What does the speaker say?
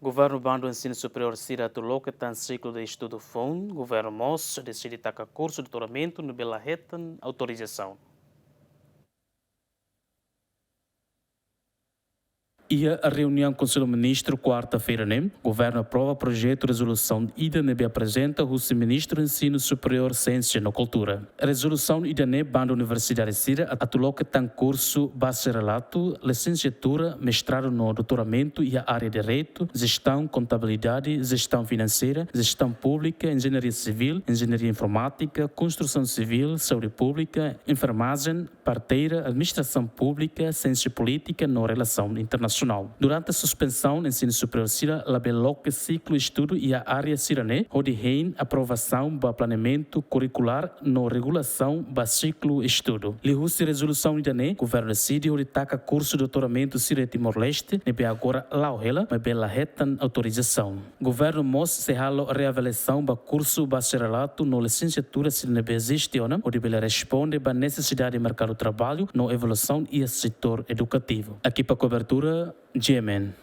Governo Bando Ensino Superior Cira Tuloca tem ciclo de estudo fundo. Governo MOS decide tacar curso de doutoramento no Bela Retan autorização. E a reunião com o ministro quarta-feira, né? O governo aprova projeto de resolução IDNB apresenta o ministro do Ensino Superior, Ciência e Cultura. A resolução IDNB banda Universidade de Cira atuloca tem curso bacharelato, licenciatura, mestrado no doutoramento e a área de direito, gestão, contabilidade, gestão financeira, gestão pública, engenharia civil, engenharia informática, construção civil, saúde pública, enfermagem, parteira, administração pública, ciência política na relação internacional. Durante a suspensão do ensino superior Cira, labeloca ciclo estudo e a área Cirané, onde tem aprovação para planeamento curricular na regulação para ciclo estudo. Lihus resolução IDNE, governo decide onde taca curso de doutoramento Cira Timor-Leste, nebe agora lauhela, mas bela retan autorização. Governo MOS se halo reavaliação para curso bacharelato na licenciatura se nebe gestiona, onde bela responde para necessidade de mercado de trabalho, na evolução e setor educativo. Aqui para cobertura, GMN.